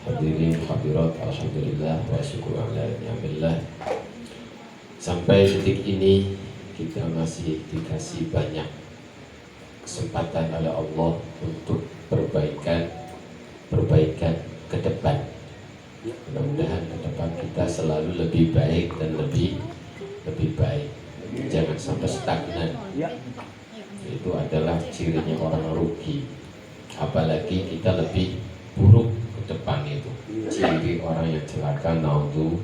Hadirin hadirat, alhamdulillah wa syukur ala ni'amillah. Sampai detik ini kita masih dikasih banyak kesempatan oleh Allah untuk perbaikan ke depan. Mudah-mudahan ke depan kita selalu lebih baik dan lebih baik. Jangan sampai stagnan. Itu adalah cirinya orang rugi. Apalagi kita lebih buruk ke depan itu. Ciri orang yang celaka, naudzubillah.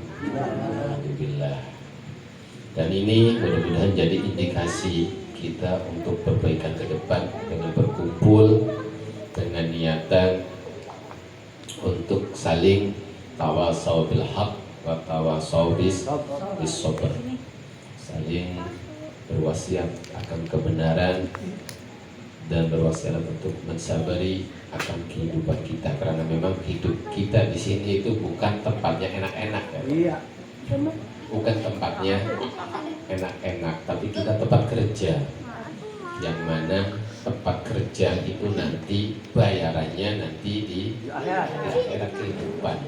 Dan ini mudah-mudahan jadi indikasi kita untuk perbaikan ke depan dengan berkumpul dengan niatan untuk saling tawasau bil haq wa tawasau bis sabr, saling berwasiat akan kebenaran dan berwasiat untuk mensabari akan kehidupan kita, karena memang hidup kita di sini itu bukan tempatnya enak-enak ya. Iya. Bukan tempatnya enak-enak, tapi kita tempat kerja, yang mana tempat kerja itu nanti bayarannya nanti di akhirat kehidupan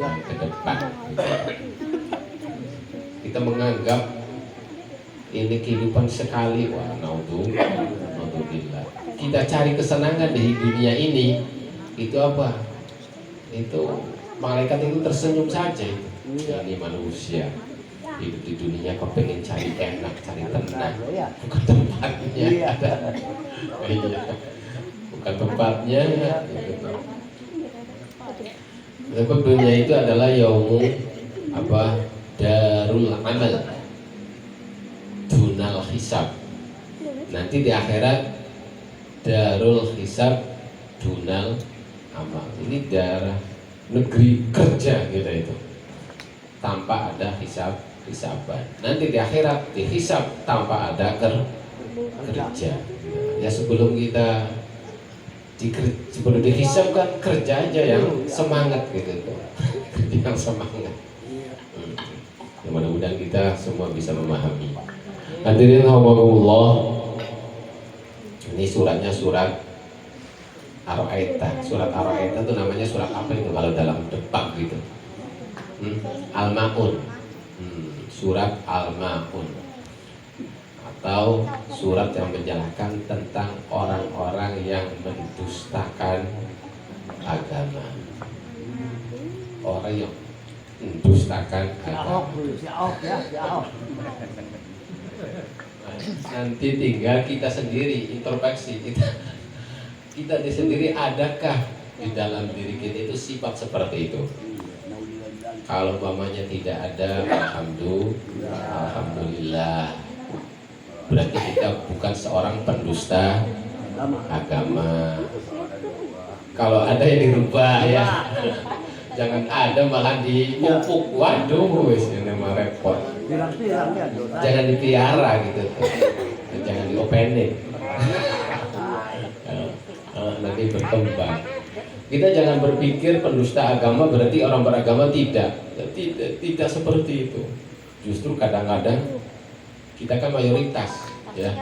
yang ke depan. Kita menganggap ini kehidupan sekali, wah naudzubillah. Kita cari kesenangan di dunia ini, itu apa? Itu malaikat itu tersenyum saja. Ini manusia hidup di dunia kok pengen cari enak, cari tenang, bukan tempatnya. Iya. Bukan tempatnya. Sebab dunia itu adalah yaumul darul amal dunal hisab. Nanti di akhirat darul hisab dunal amal. Ini daerah negeri kerja kita itu, tanpa ada hisaban. Nanti di akhirat dihisab tanpa ada kerja. Ya sebelum kita sebelum dihisab kan kerja aja yang semangat gitu tuh. Kerja yang semangat. Ya, mudah-mudahan kita semua bisa memahami. Hadirin rahimakumullah. Ini suratnya surat Ar-Ra'aita. Surat Ar-Ra'aita itu namanya surat apa itu kalau dalam depak gitu? Al-Ma'un. Surat Al-Ma'un, atau surat yang menjelaskan tentang orang-orang yang mendustakan agama. Orang yang mendustakan agama. Nanti tinggal kita sendiri introspeksi, kita sendiri adakah di dalam diri kita itu sifat seperti itu? Kalau umpamanya tidak ada, alhamdulillah, berarti kita bukan seorang pendusta agama. Kalau ada yang dirubah ya, jangan ada malah dipupuk. Waduh, ini mah repot. Jangan dipelihara gitu, jangan diopenin. Nanti berkembang. Kita jangan berpikir pendusta agama berarti orang beragama tidak seperti itu. Justru kadang-kadang kita kan mayoritas ya.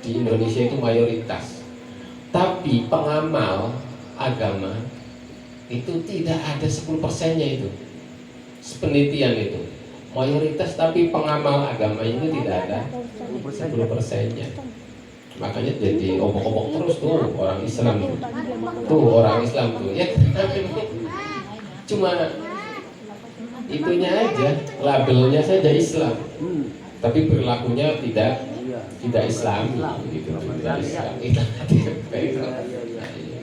Di Indonesia itu mayoritas. Tapi pengamal agama itu tidak ada 10%-nya itu. Penelitian itu. Mayoritas tapi pengamal agama itu tidak ada 10%-nya. Makanya jadi obok-obok terus tuh orang Islam tuh orang Islam tuh ya, cuma itunya aja, labelnya saja Islam, tapi perilakunya tidak Islam gitu, tidak Islam.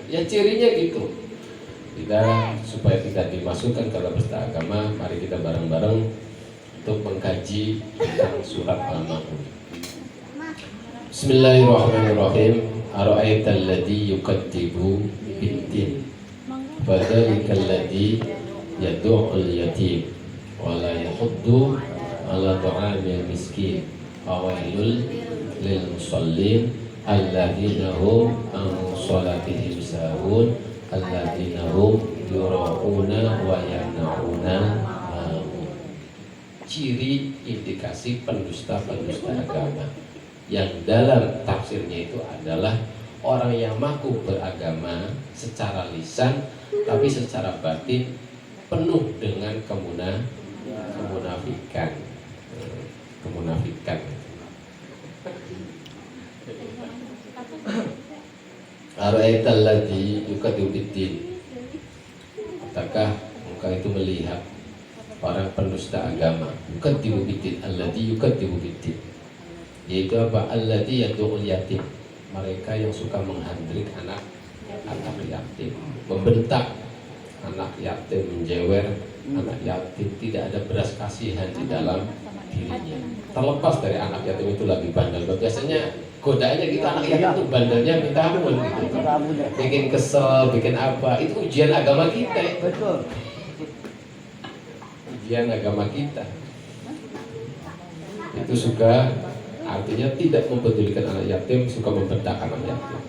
Ya cirinya gitu. Kita supaya tidak dimasukkan ke dalam penistaan agama, mari kita bareng-bareng untuk mengkaji tentang surat Al-Ma'un. Bismillahirrahmanirrahim. Ara'aital ladzi yukadzibu bid-din fadzalikal ladzi yad'ul yatim wa la yahuddu 'ala ta'amil miskin fawailul lil musallin alladzina hum an shalatihim sahun alladzina hum yura'una wa yamna'una. Ciri indikasi pendusta agama yang dalam tafsirnya itu adalah orang yang mampu beragama secara lisan, tapi secara batin penuh dengan kemunafikan. Kemunafikan. Ara'aital ladzi yukadzibu bid-din. Apakah engkau itu melihat orang pendusta agama? Yukadzibu bid-din, alladzi yukadzibu bid-din. Yaitu apa? Alladzi yad'ul yatim. Mereka yang suka menghandrik anak yatim, membentak anak yatim, menjewer anak yatim, tidak ada belas kasihan di dalam dirinya. Terlepas dari anak yatim itu lagi bandel, biasanya godaannya kita anak yatim itu bandelnya minta ampun gitu, bikin kesel, bikin apa, itu ujian agama kita. Betul. Ujian agama kita itu suka, artinya tidak mempedulikan anak yatim, suka membentak anak yatim.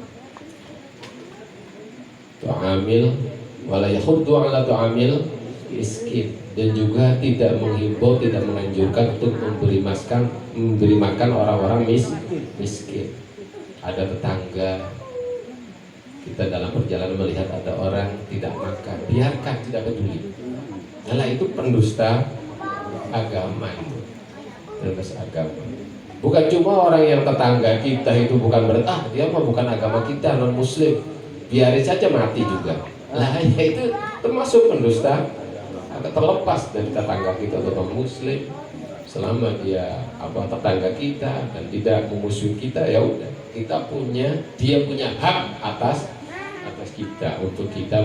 Tu'amil wala yakhuddu ala tu'amil miskin, dan juga tidak menghimbau, tidak menganjurkan untuk memberi makan orang-orang miskin. Ada tetangga kita dalam perjalanan melihat ada orang tidak makan, biarkan, tidak peduli. Nah, itu pendusta agama itu. Pendusta agama. Bukan cuma orang yang tetangga kita itu bukan berarti dia mah bukan agama kita, non muslim, biarin saja mati juga. Lah ya itu termasuk pendusta. Terlepas dari tetangga kita atau non muslim, selama dia tetangga kita dan tidak memusuhi kita, ya udah, kita dia punya hak atas kita untuk kita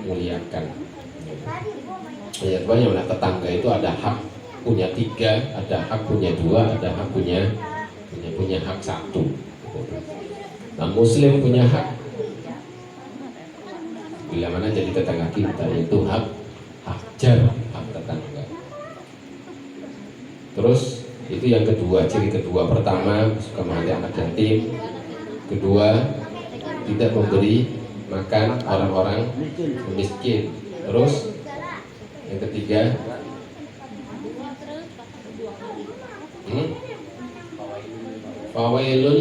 muliakan. Ya, banyak lah, tetangga itu ada hak punya 3, ada hak punya 2, ada hak punya hak 1. Nah, muslim punya hak bila mana jadi tetangga kita, yaitu hak jar, hak tetangga. Terus itu yang kedua, ciri kedua. Pertama, suka menghandrik anak yatim. Kedua, tidak memberi makan orang-orang miskin. Terus yang ketiga, fawailul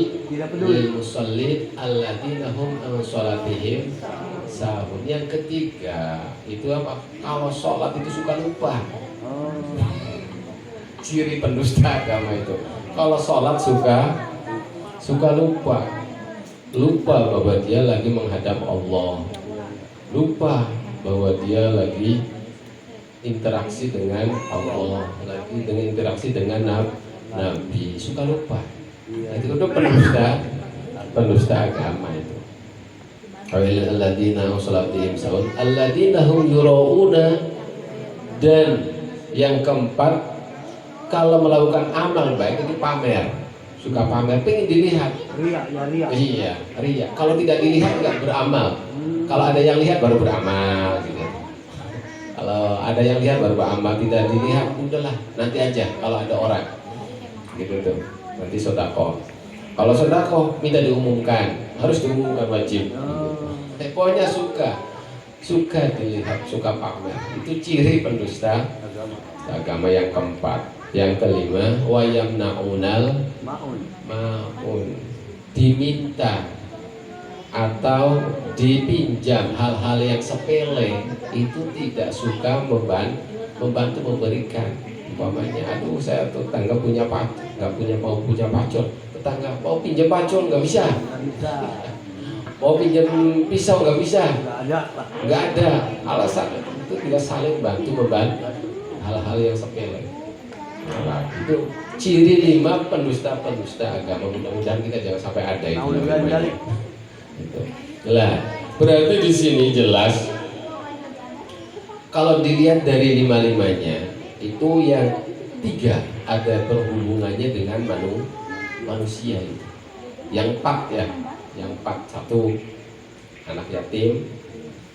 lil musallin alladzina hum an sholatihim sahun. Yang ketiga itu apa? Kalau sholat itu suka lupa. Ciri pendusta agama itu, kalau sholat suka lupa bahwa dia lagi menghadap Allah, lupa bahwa dia lagi interaksi dengan Allah, lagi dengan interaksi dengan Nabi, suka lupa. Itu udah pendusta agama itu. Alladzina sholatihim sahun alladzina hum yurauna. Dan yang keempat, kalau melakukan amal baik itu pamer, suka pamer, pengen dilihat. Ria. Iya, ria. Kalau tidak dilihat nggak beramal. Kalau ada yang lihat baru beramal gitu. Kalau ada yang lihat baru beramal, tidak dilihat udahlah, nanti aja kalau ada orang gitu tuh, nanti sedekah. Kalau sedekah minta diumumkan, harus diumumkan, wajib gitu. Pokoknya suka dilihat, suka pamer. Itu ciri pendusta agama yang keempat. Yang kelima, wayamnaunal maun, diminta atau dipinjam hal-hal yang sepele, itu tidak suka membantu memberikan. Umpamanya, aduh saya tetangga punya mau punya pacul, tetangga mau pinjam pacul nggak bisa, mau pinjam pisau nggak bisa, nggak ada alasan, itu tidak saling membantu hal-hal yang sepele. Nah, itu ciri 5 pendusta agama. Mudah-mudahan kita jangan sampai ada itu. Lah, berarti di sini jelas kalau dilihat dari 5-5-nya itu yang 3 ada berhubungannya dengan manusia itu. Yang 4 ya, yang 4, 1 anak yatim,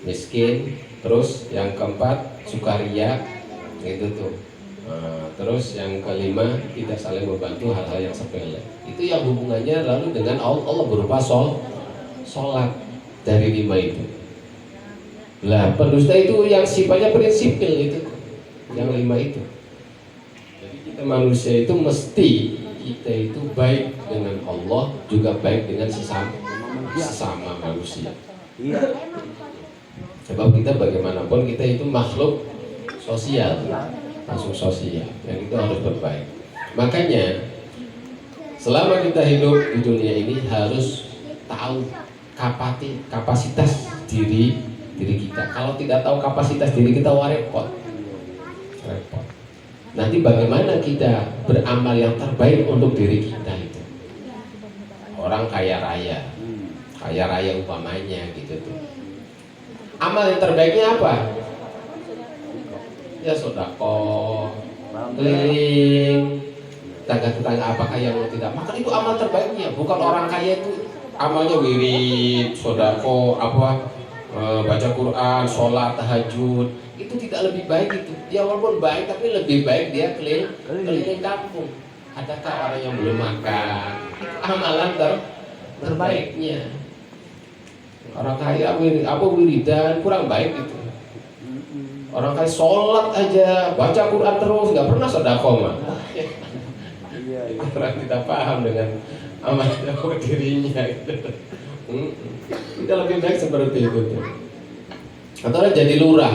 miskin, terus yang keempat sukaria, gitu tuh. Terus yang kelima, tidak saling membantu hal-hal yang sepele. Itu yang hubungannya lalu dengan Allah berupa sholat dari 5 itu. Lah, pendusta itu yang sifatnya prinsipil itu, yang 5 itu. Jadi kita manusia itu mesti kita itu baik dengan Allah, juga baik dengan sesama manusia. Iya. Sebab kita bagaimanapun kita itu makhluk sosial, masuk sosial, yang itu harus berbaik. Makanya selama kita hidup di dunia ini harus tahu kapasitas diri kita. Kalau tidak tahu kapasitas diri kita, wah repot. Nanti bagaimana kita beramal yang terbaik untuk diri kita itu? Orang kaya raya umpamanya gitu tuh. Amal yang terbaiknya apa? Ya sedekah, keliling, tetangga-tetangga apakah yang tidak? Maka itu amal terbaiknya. Bukan orang kaya itu amalnya wirid, sedekah, baca Quran, sholat, tahajud. Itu tidak lebih baik itu. Ya walaupun baik tapi lebih baik dia keliling kampung. Adakah orang yang belum makan? Itu amalan terbaiknya. Orang kaya wiridan kurang baik itu. Orang kaya sholat aja, baca Quran terus, nggak pernah sedekah mah. Orang tidak paham dengan amal dirinya. Kita lebih baik seperti itu. Atau jadi lurah.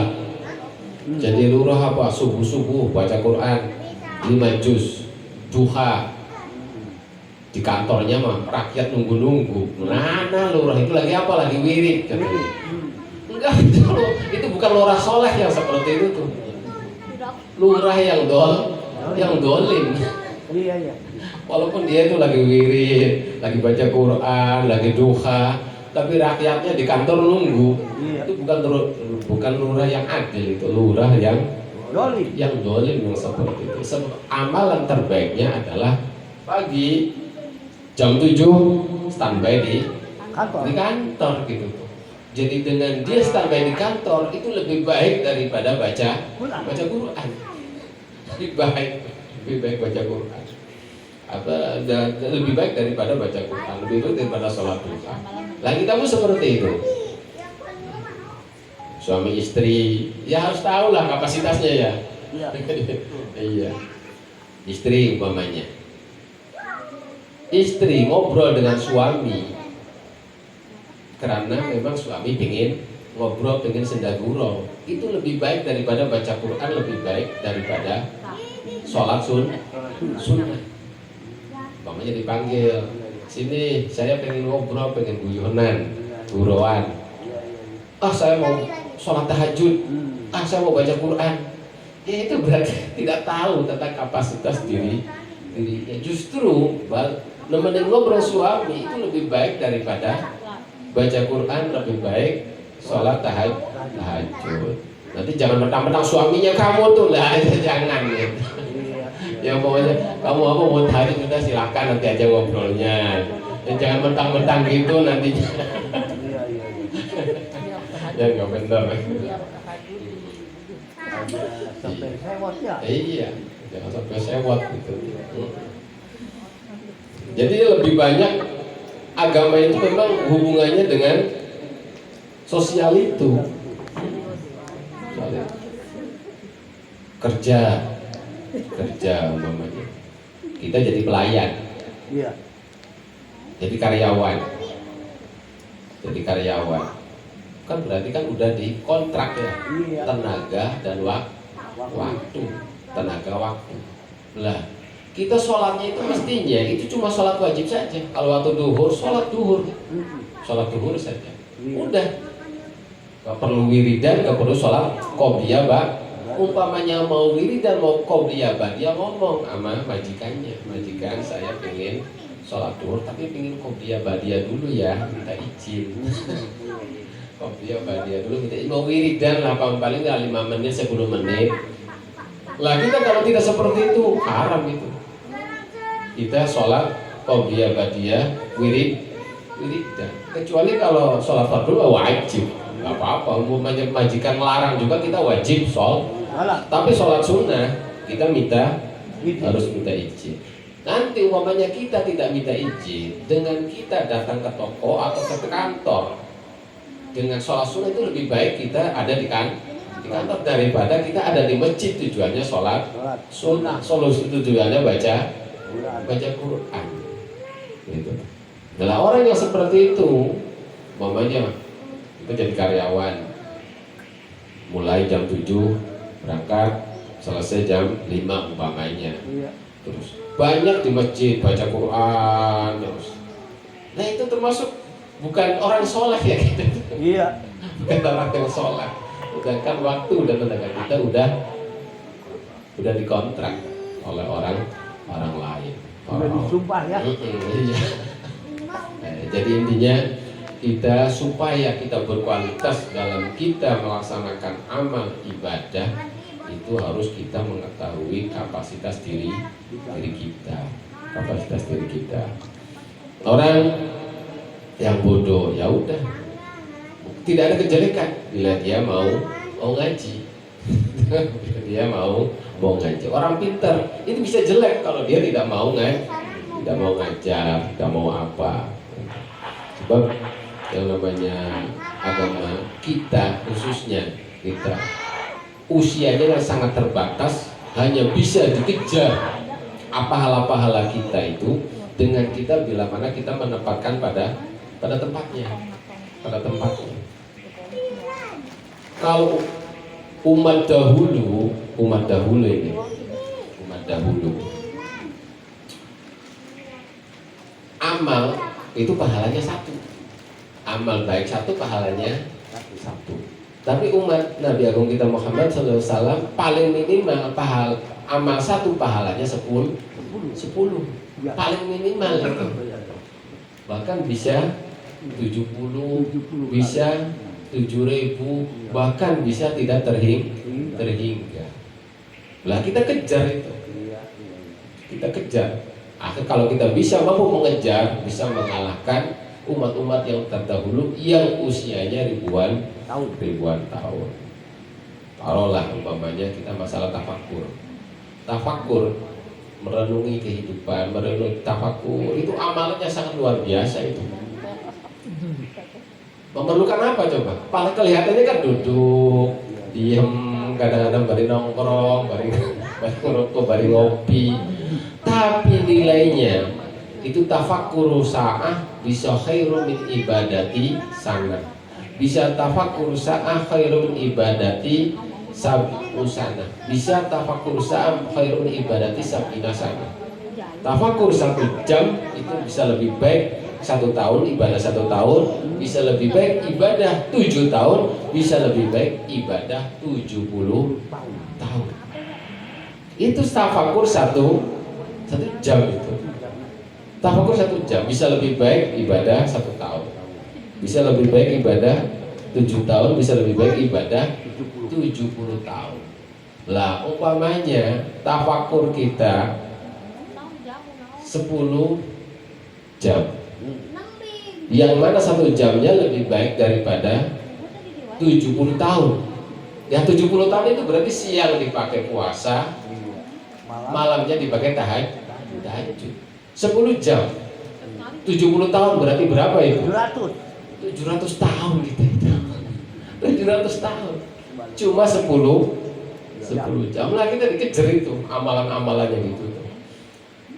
Jadi lurah apa? Subuh baca Quran 5 juz, duha. Di kantornya mah rakyat nunggu. Mana lurah itu lagi apa? Lagi wirid katanya. Enggak, itu bukan lurah soleh yang seperti itu tuh. Lurah yang dolim. Iya. Walaupun dia itu lagi wirid, lagi baca Quran, lagi duha, tapi rakyatnya di kantor nunggu. Itu bukan lurah yang adil, itu lurah yang dolim yang seperti itu. Amalan terbaiknya adalah pagi jam 7 standby di kantor gitu. Jadi dengan dia standby di kantor itu lebih baik daripada baca Quran. Lebih baik baca Quran. Lebih baik daripada baca Quran, lebih baik daripada sholat duha. Lah kita pun seperti itu. Suami istri ya harus tahu lah kapasitasnya ya. Iya. Istri umpamanya. Istri ngobrol dengan suami karena memang suami pengen ngobrol, pengen senda gurau, itu lebih baik daripada baca Quran, lebih baik daripada sholat sunnah. Umpamanya dipanggil, sini saya pengen ngobrol, pengen guruan. Saya mau sholat tahajud, saya mau baca Quran. Ya itu berarti tidak tahu tentang kapasitas dirinya. Justru nemenin ngobrol suami itu lebih baik daripada baca Quran, lebih baik sholat tahajud. Nanti jangan mentang-mentang suaminya kamu tuh lah, jangan ya. Ya pokoknya kamu apa mau tahajud sudah silakan, nanti aja ngobrolnya. Jangan mentang-mentang gitu nantinya. Ya nggak benar. Sampai sewot ya. Iya, jangan sampai sewot gitu. Jadi lebih banyak agama itu memang hubungannya dengan sosial itu. Kerja umpamanya. Kita jadi pelayan. Iya. Jadi karyawan. Kan berarti kan udah dikontrak ya. Iya. Tenaga dan waktu. Lah, kita sholatnya itu mestinya itu cuma sholat wajib saja. Kalau waktu duhur, sholat duhur saja. Udah, gak perlu wiridan, gak perlu sholat qobliyah umpamanya mau wiridan mau qobliyah dia ngomong sama majikannya, majikan saya pengen sholat duhur tapi pengen qobliyah dia dulu ya, minta izin. Qobliyah dia dulu minta izin. Mau wiridan lah paling 5 menit 10 menit. Lah kita kalau tidak seperti itu haram itu. Kita sholat qobliyah dia wiridan. Kecuali kalau sholat fardu wajib, nggak apa-apa. Umpamanya majikan melarang juga kita wajib sholat. Tapi sholat sunnah kita harus minta izin. Nanti umpamanya kita tidak minta izin, dengan kita datang ke toko atau ke kantor dengan sholat sunnah itu lebih baik kita ada di kantor daripada kita ada di masjid tujuannya sholat sunnah. Solusi tujuannya baca Quran gitu. Nah, orang yang seperti itu, umpamanya kita jadi karyawan, mulai jam 7 berangkat, selesai jam 5 umpamanya. Iya. Terus banyak di masjid baca Quran terus. Nah itu termasuk bukan orang soleh ya gitu. Iya. Bukan orang yang soleh. Sedangkan waktu dan tenaga kita udah dikontrak oleh orang lain. Udah disumpah ya. Iya. Nah, jadi intinya kita supaya kita berkualitas dalam kita melaksanakan amal ibadah itu harus kita mengetahui kapasitas diri kita, kapasitas diri kita. Orang yang bodoh ya udah tidak ada kejelekan bila dia mau ngaji. Dia mau ngaji. Orang pintar itu bisa jelek kalau dia tidak mau ngajar, tidak mau apa. Sebab yang namanya agama kita, khususnya kita usianya yang sangat terbatas, hanya bisa dikejar pahala-pahala kita itu dengan kita bila mana kita menempatkan pada tempatnya. Kalau umat dahulu amal itu pahalanya satu, amal baik satu pahalanya satu. Tapi umat Nabi Agung kita Muhammad SAW paling minimal amal satu pahalanya 10, paling minimal itu. Bahkan bisa 70, bisa 7.000, bahkan bisa tidak terhingga. Lah kita kejar itu, kita kejar. Akhir kalau kita bisa mampu mengejar, bisa mengalahkan umat-umat yang terdahulu yang usianya ribuan tahun. Taruhlah umpamanya kita masalah tafakur, merenungi kehidupan, tafakur itu amalnya sangat luar biasa itu. Memerlukan apa coba? Paling kelihatannya kan duduk, diem, kadang-kadang bari nongkrong, bari ngerokok, bari ngopi. Tapi nilainya itu tafakur sa'ah bisa khairu min ibadati sana. Bisa tafakur sa'ah khairu min ibadati sab'u sana. Bisa tafakur sa'ah khairu min ibadati sab'ina sana. Tafakur 1 jam itu bisa lebih baik 1 tahun, ibadah 1 tahun, bisa lebih baik ibadah 7 tahun, bisa lebih baik ibadah 70 tahun. Itu tafakur 1 jam itu. Tafakur 1 jam bisa lebih baik ibadah 1 tahun, bisa lebih baik ibadah 7 tahun, bisa lebih baik ibadah 70 tahun. Lah umpamanya tafakur kita 10 jam, yang mana 1 jamnya lebih baik daripada 70 tahun. Yang 70 tahun itu berarti siang dipakai puasa, malamnya dipakai tahajud. 10 jam 70 tahun berarti berapa itu? 700 tahun kita itu. 700 tahun. Cuma 10 jam lah kita dikejar itu amalan-amalannya gitu.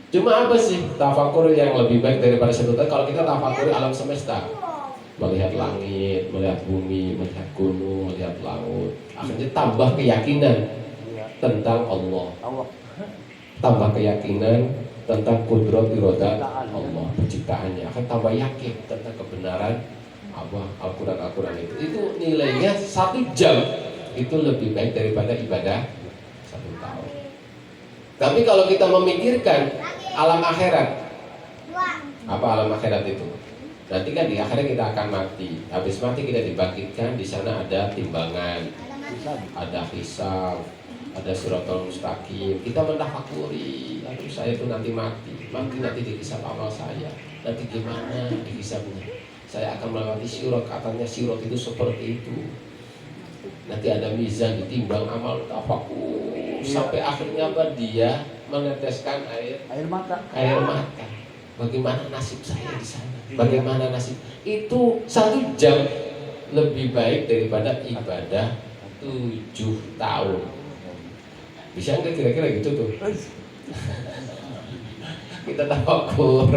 Cuma apa sih tafakur yang lebih baik daripada 1 tahun? Kalau kita tafakur alam semesta, melihat langit, melihat bumi, melihat gunung, melihat laut, akhirnya tambah keyakinan tentang Allah, tambah keyakinan tentang kudrat irodat Allah, penciptaannya, akan tambah yakin tentang kebenaran Al-Quran itu nilainya 1 jam itu lebih baik daripada ibadah 1 tahun. Tapi kalau kita memikirkan alam akhirat, apa alam akhirat itu? Nanti kan di akhirat kita akan mati. Habis mati kita dibangkitkan, di sana ada timbangan, ada hisab, ada siratal mustaqim. Kita mentafakuri, aduh saya itu nanti mati nanti dihisab amal saya. Nanti gimana dihisabnya? Saya akan melewati sirat, katanya sirat itu seperti itu. Nanti ada mizan ditimbang amal, tafakur sampai akhirnya apa? Dia meneteskan air mata. Bagaimana nasib saya di sana? Bagaimana nasib? Itu 1 jam lebih baik daripada ibadah 7 tahun. Bisa nggak kira-kira gitu tuh? kita tafakur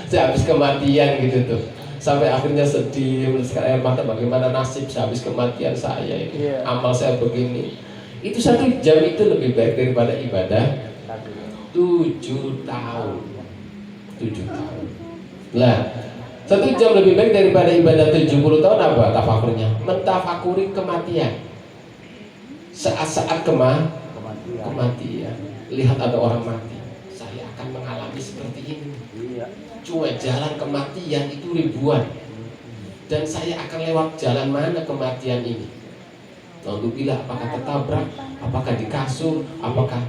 sehabis kematian gitu tuh, sampai akhirnya sedih menetes air mata, bagaimana nasib sehabis kematian saya ini, Iya. amal saya begini. Itu 1 jam itu lebih baik daripada ibadah 7 tahun. 7 tahun. Lah, 1 jam lebih baik daripada ibadah 70 tahun apa tafakurnya? Mentafakuri kematian. Saat-saat kematian. Lihat ada orang mati. Saya akan mengalami seperti ini. Iya. Cuma jalan kematian itu ribuan. Dan saya akan lewat jalan mana kematian ini? Lalu bila apakah tertabrak, apakah di kasur, apakah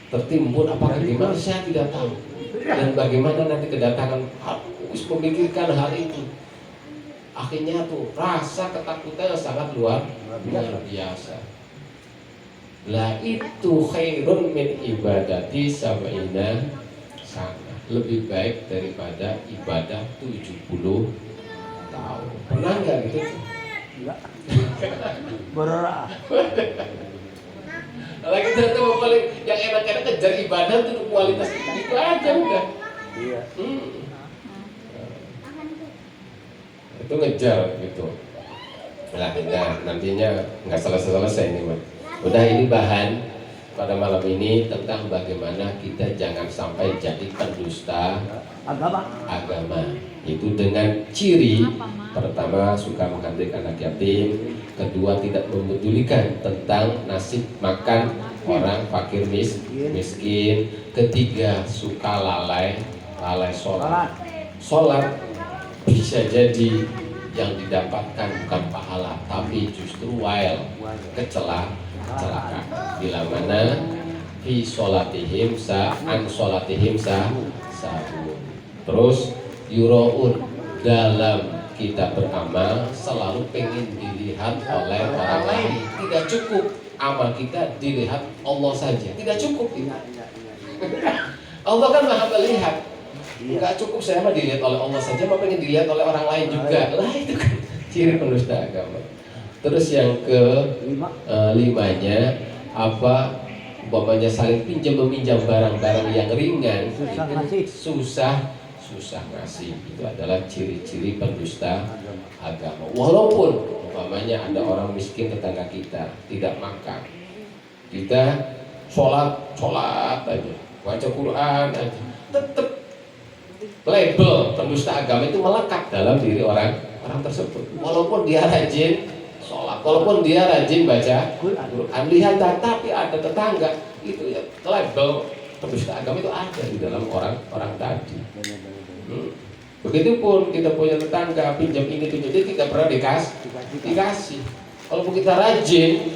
tertimbun, apakah gimana, saya tidak tahu. Dan bagaimana nanti kedatangan, harus memikirkan hal itu. Akhirnya tuh rasa ketakutan sangat luar biasa. Lah itu khairun min ibadati sab'ina sana. Lebih baik daripada ibadah 70 tahun. Pernah nggak gitu? Enggak. Berat. Kalau kita tuh paling yang enak-enak kejar ibadah tuh kualitas itu aja udah. Iya. Itu ngejar gitu. Nah, nantinya nggak selesai ini mah. Udah, ini bahan pada malam ini tentang bagaimana kita jangan sampai jadi pendusta agama. Itu dengan ciri pertama suka mengganti anak yatim, kedua tidak memedulikan tentang nasib makan orang fakir miskin, ketiga suka lalai sholat bisa jadi yang didapatkan bukan pahala tapi justru celaka. Bila mana fi sholatihim an sholatihim sahun. Terus yuraun, dalam kita beramal selalu pengen dilihat oleh orang lain. Tidak cukup amal kita dilihat Allah saja, tidak cukup itu. Allah kan maha melihat. Enggak cukup saya mah dilihat oleh Allah saja, mau pengen dilihat oleh orang lain juga. Lah itu kan ciri pendusta agama. Terus yang ke limanya apa? Umpamanya saling pinjam meminjam barang-barang yang ringan, susah ngasih. Itu adalah ciri-ciri pendusta agama. Walaupun umpamanya ada orang miskin tetangga kita tidak makan, kita sholat aja, baca Quran aja, tetap label pendusta agama itu melekat dalam diri orang tersebut. Walaupun dia rajin sholat, walaupun dia rajin baca Quran, lihat, tapi ada tetangga itu ya, label pendusta agama itu ada di dalam orang tadi. Begitupun kita punya tetangga pinjam ini pinjam itu tidak pernah dikasih. Walaupun kita rajin,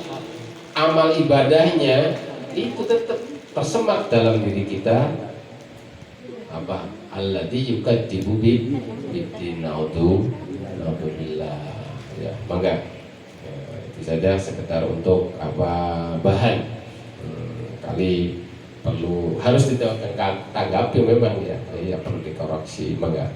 amal ibadahnya itu tetap tersemat dalam diri kita. Apa? Alladzi yukadzibu bid-din naudzubillah. Ya, mangga. Itu saja sekedar untuk bahan. Kali perlu harus ditanggapi memang ya, perlu dikoreksi, mangga.